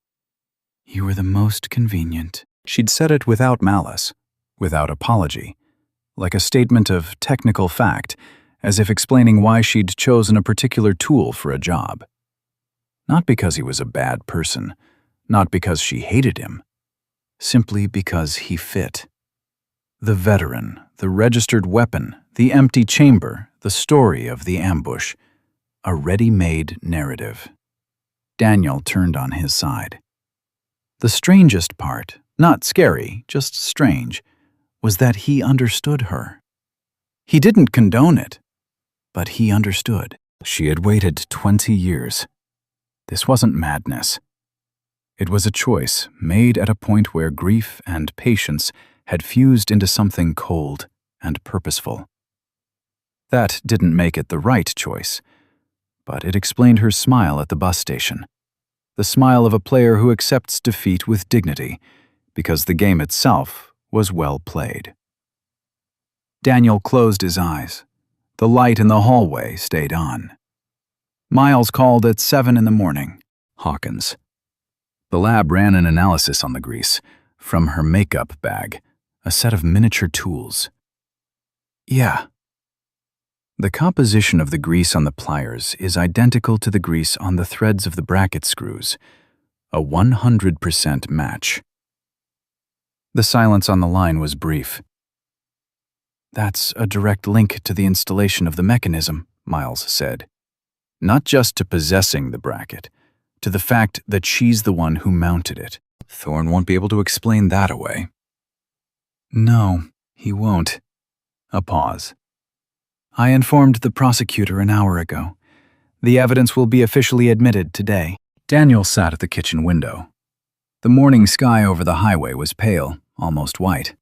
"You were the most convenient." She'd said it without malice, without apology, like a statement of technical fact, as if explaining why she'd chosen a particular tool for a job. Not because he was a bad person, not because she hated him, simply because he fit. The veteran, the registered weapon, the empty chamber, the story of the ambush, a ready-made narrative. Daniel turned on his side. The strangest part, not scary, just strange, was that he understood her. He didn't condone it, but he understood. She had waited 20 years. This wasn't madness. It was a choice made at a point where grief and patience had fused into something cold and purposeful. That didn't make it the right choice, but it explained her smile at the bus station. The smile of a player who accepts defeat with dignity, because the game itself was well played. Daniel closed his eyes. The light in the hallway stayed on. Miles called at 7 in the morning. Hawkins. The lab ran an analysis on the grease, from her makeup bag, a set of miniature tools. Yeah. The composition of the grease on the pliers is identical to the grease on the threads of the bracket screws, a 100% match. The silence on the line was brief. That's a direct link to the installation of the mechanism, Miles said. Not just to possessing the bracket, to the fact that she's the one who mounted it. Thorne won't be able to explain that away. No, he won't. A pause. I informed the prosecutor an hour ago. The evidence will be officially admitted today. Daniel sat at the kitchen window. The morning sky over the highway was pale, almost white.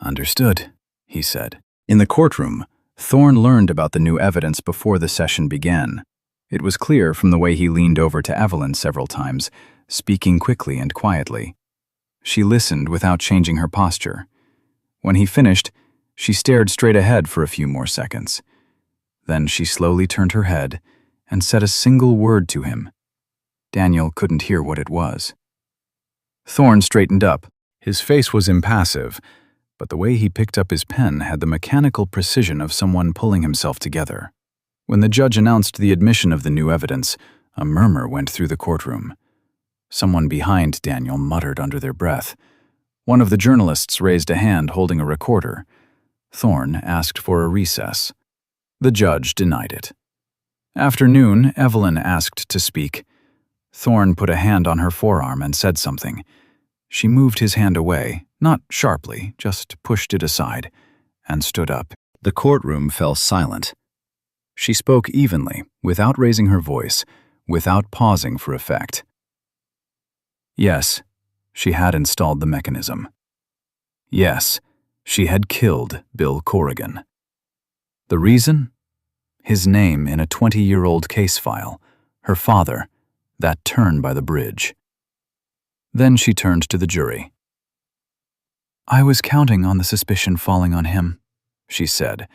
Understood, he said. In the courtroom, Thorne learned about the new evidence before the session began. It was clear from the way he leaned over to Evelyn several times, speaking quickly and quietly. She listened without changing her posture. When he finished, she stared straight ahead for a few more seconds. Then she slowly turned her head and said a single word to him. Daniel couldn't hear what it was. Thorne straightened up. His face was impassive, but the way he picked up his pen had the mechanical precision of someone pulling himself together. When the judge announced the admission of the new evidence, a murmur went through the courtroom. Someone behind Daniel muttered under their breath. One of the journalists raised a hand holding a recorder. Thorne asked for a recess. The judge denied it. After noon, Evelyn asked to speak. Thorne put a hand on her forearm and said something. She moved his hand away, not sharply, just pushed it aside, and stood up. The courtroom fell silent. She spoke evenly, without raising her voice, without pausing for effect. Yes, she had installed the mechanism. Yes, she had killed Bill Corrigan. The reason? His name in a 20-year-old case file, her father, that turn by the bridge. Then she turned to the jury. I was counting on the suspicion falling on him, she said,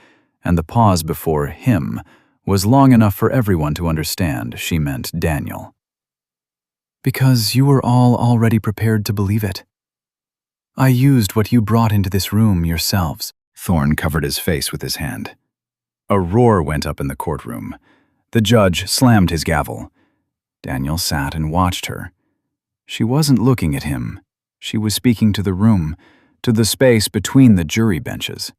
and the pause before him was long enough for everyone to understand she meant Daniel. Because you were all already prepared to believe it. I used what you brought into this room yourselves. Thorne covered his face with his hand. A roar went up in the courtroom. The judge slammed his gavel. Daniel sat and watched her. She wasn't looking at him. She was speaking to the room, to the space between the jury benches.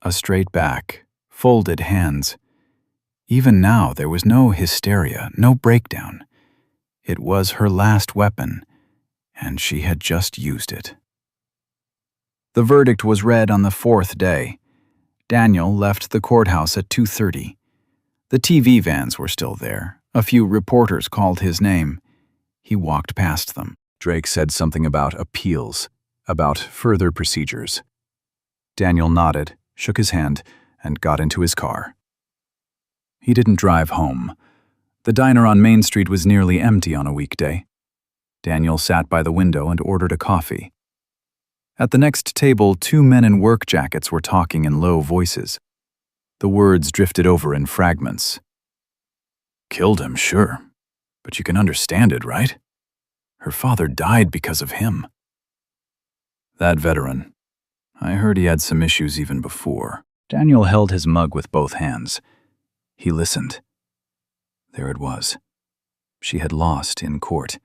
A straight back, folded hands. Even now there was no hysteria, no breakdown. It was her last weapon, and she had just used it. The verdict was read on the fourth day. Daniel left the courthouse at 2:30. The TV vans were still there. A few reporters called his name. He walked past them. Drake said something about appeals, about further procedures. Daniel nodded, shook his hand, and got into his car. He didn't drive home. The diner on Main Street was nearly empty on a weekday. Daniel sat by the window and ordered a coffee. At the next table, two men in work jackets were talking in low voices. The words drifted over in fragments. Killed him, sure, but you can understand it, right? Her father died because of him. That veteran. I heard he had some issues even before. Daniel held his mug with both hands. He listened. There it was. She had lost in court.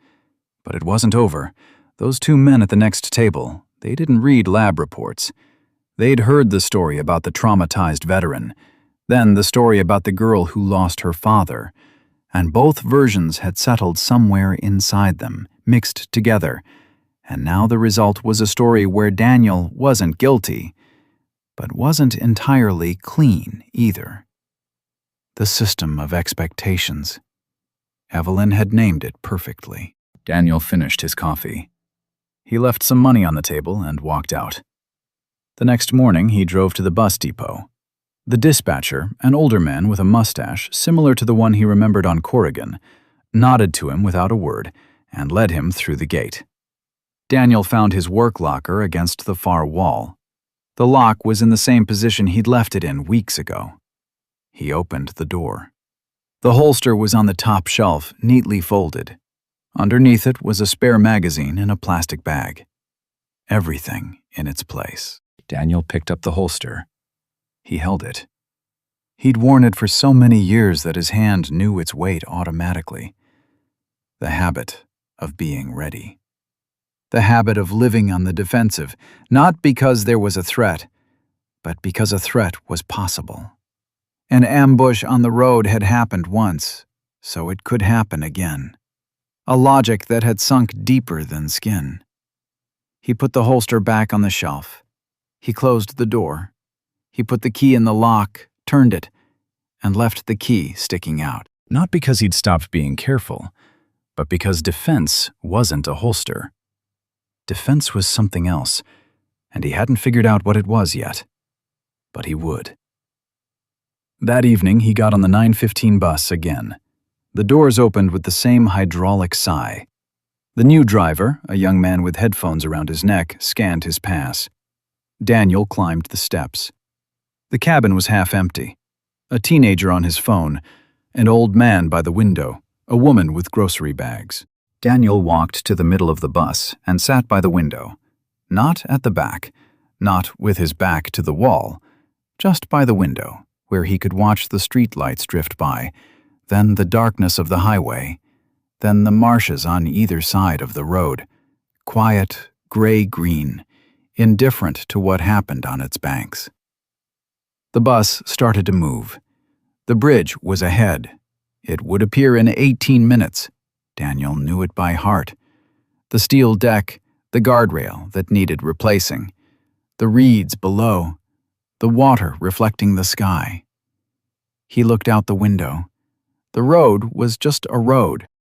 But it wasn't over. Those two men at the next table, they didn't read lab reports. They'd heard the story about the traumatized veteran, then the story about the girl who lost her father, and both versions had settled somewhere inside them, mixed together, And now the result was a story where Daniel wasn't guilty, but wasn't entirely clean either. The system of expectations. Evelyn had named it perfectly. Daniel finished his coffee. He left some money on the table and walked out. The next morning, he drove to the bus depot. The dispatcher, an older man with a mustache similar to the one he remembered on Corrigan, nodded to him without a word and led him through the gate. Daniel found his work locker against the far wall. The lock was in the same position he'd left it in weeks ago. He opened the door. The holster was on the top shelf, neatly folded. Underneath it was a spare magazine in a plastic bag. Everything in its place. Daniel picked up the holster. He held it. He'd worn it for so many years that his hand knew its weight automatically. The habit of being ready. The habit of living on the defensive, not because there was a threat, but because a threat was possible. An ambush on the road had happened once, so it could happen again. A logic that had sunk deeper than skin. He put the holster back on the shelf. He closed the door. He put the key in the lock, turned it, and left the key sticking out. Not because he'd stopped being careful, but because defense wasn't a holster. Defense was something else, and he hadn't figured out what it was yet. But he would. That evening, he got on the 9:15 bus again. The doors opened with the same hydraulic sigh. The new driver, a young man with headphones around his neck, scanned his pass. Daniel climbed the steps. The cabin was half empty. A teenager on his phone, an old man by the window, a woman with grocery bags. Daniel walked to the middle of the bus and sat by the window, not at the back, not with his back to the wall, just by the window, where he could watch the streetlights drift by, then the darkness of the highway, then the marshes on either side of the road, quiet, gray-green, indifferent to what happened on its banks. The bus started to move. The bridge was ahead. It would appear in 18 minutes. Daniel knew it by heart. The steel deck, the guardrail that needed replacing, the reeds below, the water reflecting the sky. He looked out the window. The road was just a road,